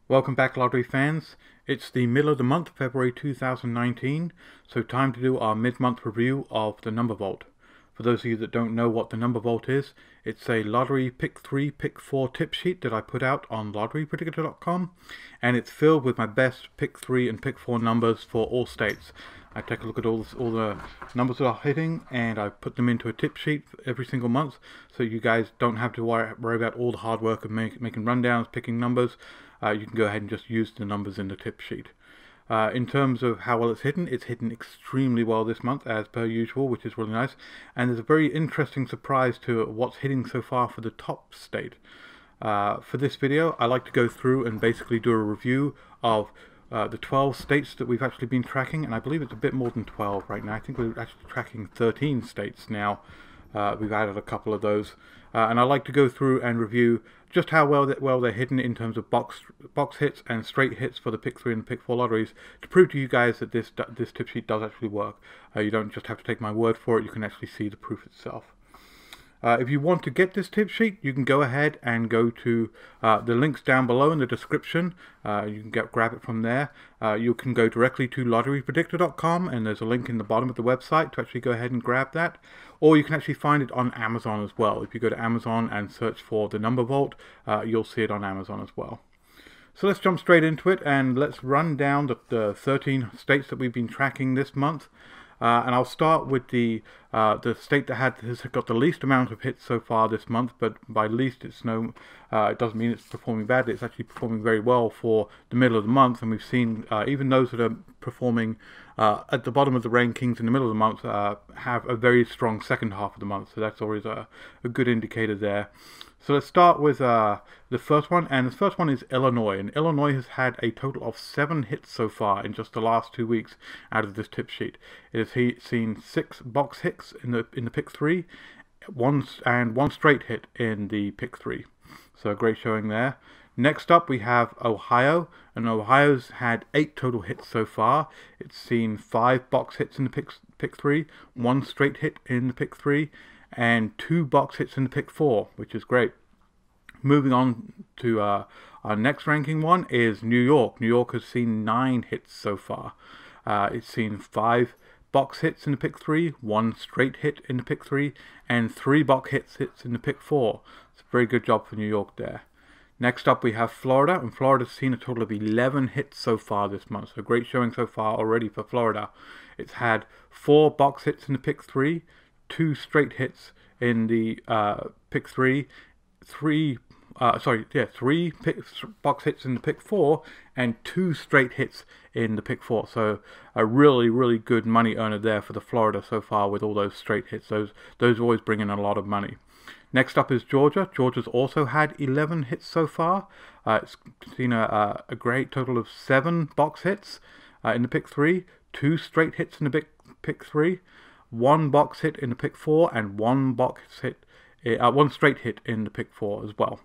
Welcome back, lottery fans. It's the middle of the month, February 2019, so time to do our mid-month review of the Number Vault. For those of you that don't know what the Number Vault is, it's a lottery pick 3, pick 4 tip sheet that I put out on lotterypredictor.com, and it's filled with my best pick 3 and pick 4 numbers for all states. I take a look at all the numbers that are hitting, and I put them into a tip sheet every single month, so you guys don't have to worry about all the hard work of making rundowns, picking numbers. You can go ahead and just use the numbers in the tip sheet. In terms of how well it's hidden extremely well this month, as per usual, which is really nice. And there's a very interesting surprise to what's hitting so far for the top state. For this video, I like to go through and basically do a review of the 12 states that we've actually been tracking, and I believe it's a bit more than 12 right now. I think we're actually tracking 13 states now. We've added a couple of those, and I like to go through and review just how well they're hidden in terms of box hits and straight hits for the pick 3 and the pick 4 lotteries, to prove to you guys that this tip sheet does actually work. You don't just have to take my word for it, you can actually see the proof itself. If you want to get this tip sheet, you can go ahead and go to the links down below in the description. You can grab it from there. You can go directly to lotterypredictor.com, and there's a link in the bottom of the website to actually go ahead and grab that. Or you can actually find it on Amazon as well. If you go to Amazon and search for the Number Vault, you'll see it on Amazon as well. So let's jump straight into it, and let's run down the 13 states that we've been tracking this month. And I'll start with the state that has got the least amount of hits so far this month. But by least, it doesn't mean it's performing badly. It's actually performing very well for the middle of the month. And we've seen even those that are performing at the bottom of the rankings in the middle of the month have a very strong second half of the month. So that's always a good indicator there. So let's start with the first one, and the first one is Illinois. And Illinois has had a total of 7 hits so far in just the last 2 weeks out of this tip sheet. It has seen 6 box hits in the pick 3, and one straight hit in the pick 3. So a great showing there. Next up we have Ohio, and Ohio's had 8 total hits so far. It's seen 5 box hits in the pick 3, 1 straight hit in the pick 3, and 2 box hits in the pick 4, which is great. Moving on to our next ranking one is New York. New York has seen 9 hits so far. It's seen 5 box hits in the pick 3, 1 straight hit in the pick 3, and 3 box hits in the pick 4. It's a very good job for New York there. Next up we have Florida, and Florida's seen a total of 11 hits so far this month. So great showing so far already for Florida. It's had 4 box hits in the pick 3, 2 straight hits in the pick 3, 3 box hits in the pick 4, and 2 straight hits in the pick 4. So a really good money earner there for the Florida so far with all those straight hits. Those always bring in a lot of money. Next up is Georgia. Georgia's also had 11 hits so far. It's seen a great total of 7 box hits in the pick 3, 2 straight hits in the pick 3, 1 box hit in the pick 4, and 1 straight hit in the pick 4 as well.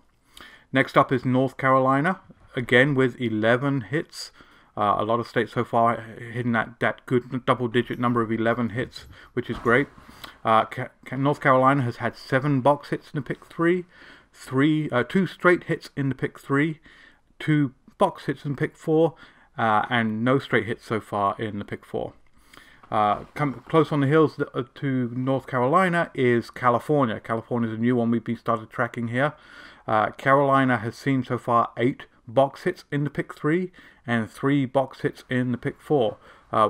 Next up is North Carolina, again with 11 hits. A lot of states so far hitting that good double-digit number of 11 hits, which is great. North Carolina has had 7 box hits in the pick 3, 2 straight hits in the pick 3, 2 box hits in the pick 4, and no straight hits so far in the pick 4. Close on the heels to North Carolina is California. California is a new one we've started tracking here. Carolina has seen so far 8 box hits in the pick 3 and 3 box hits in the pick 4,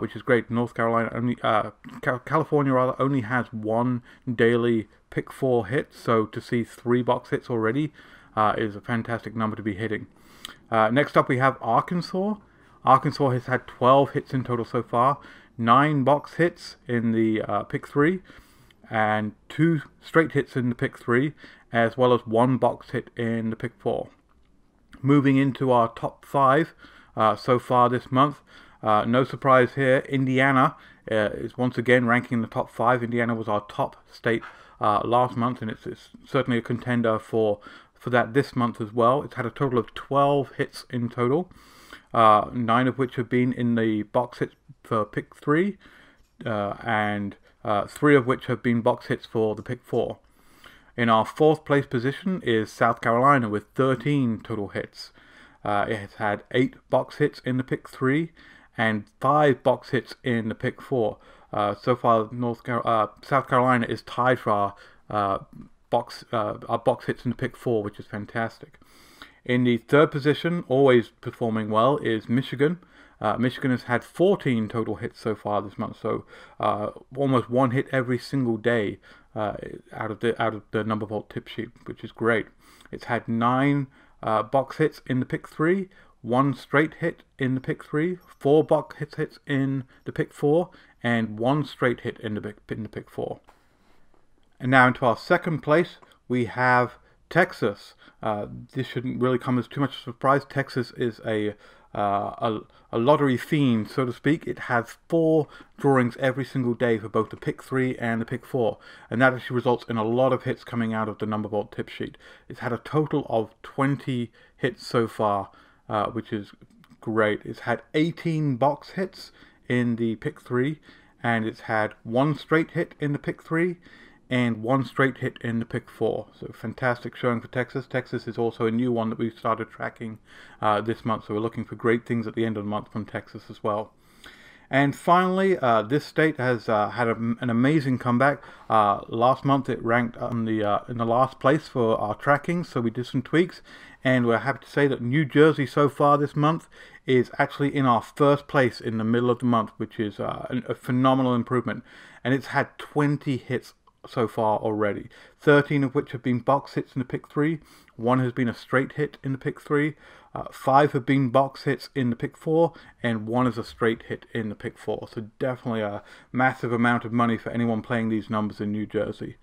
which is great. California only has 1 daily pick 4 hit, so to see 3 box hits already is a fantastic number to be hitting. Next up we have Arkansas. Arkansas has had 12 hits in total so far, 9 box hits in the pick 3, and 2 straight hits in the pick 3, as well as 1 box hit in the pick 4. Moving into our top 5 so far this month, no surprise here, Indiana is once again ranking in the top 5. Indiana was our top state last month, and it's certainly a contender for that this month as well. It's had a total of 12 hits in total, 9 of which have been in the box hits for pick 3, and 3 of which have been box hits for the pick 4. In our 4th place position is South Carolina with 13 total hits. It has had 8 box hits in the pick 3 and 5 box hits in the pick 4. So far, South Carolina is tied for our box hits in the pick 4, which is fantastic. In the third position, always performing well, is Michigan. Michigan has had 14 total hits so far this month, so almost 1 hit every single day out of the Number Vault tip sheet, which is great. It's had 9 box hits in the pick 3, 1 straight hit in the pick 3, 4 box hits in the pick 4, and 1 straight hit in the pick 4. And now into our second place, we have Texas. This shouldn't really come as too much of a surprise. Texas is a lottery theme, so to speak. It has 4 drawings every single day for both the pick 3 and the pick 4, and that actually results in a lot of hits coming out of the Number Vault tip sheet. It's had a total of 20 hits so far, which is great. It's had 18 box hits in the pick 3, and it's had 1 straight hit in the pick 3 and 1 straight hit in the pick 4. So fantastic showing for Texas. Texas is also a new one that we've started tracking this month, so we're looking for great things at the end of the month from Texas as well. And finally, this state has had an amazing comeback. Last month it ranked in the last place for our tracking, so we did some tweaks, and we're happy to say that New Jersey so far this month is actually in our first place in the middle of the month, which is a phenomenal improvement. And it's had 20 hits so far already, 13 of which have been box hits in the pick 3, 1 has been a straight hit in the pick 3, 5 have been box hits in the pick 4, and 1 is a straight hit in the pick 4. So definitely a massive amount of money for anyone playing these numbers in New Jersey.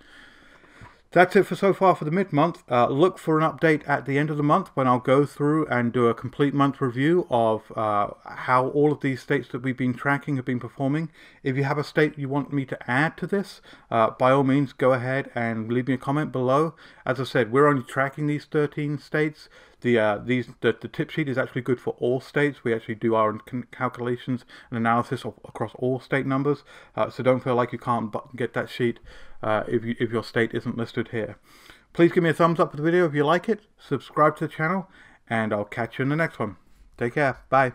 That's it for so far for the mid-month. Look for an update at the end of the month when I'll go through and do a complete month review of how all of these states that we've been tracking have been performing. If you have a state you want me to add to this, by all means go ahead and leave me a comment below. As I said, we're only tracking these 13 states. The tip sheet is actually good for all states. We actually do our calculations and analysis across all state numbers, so don't feel like you can't get that sheet if your state isn't listed here. Please give me a thumbs up for the video if you like it, subscribe to the channel, and I'll catch you in the next one. Take care. Bye.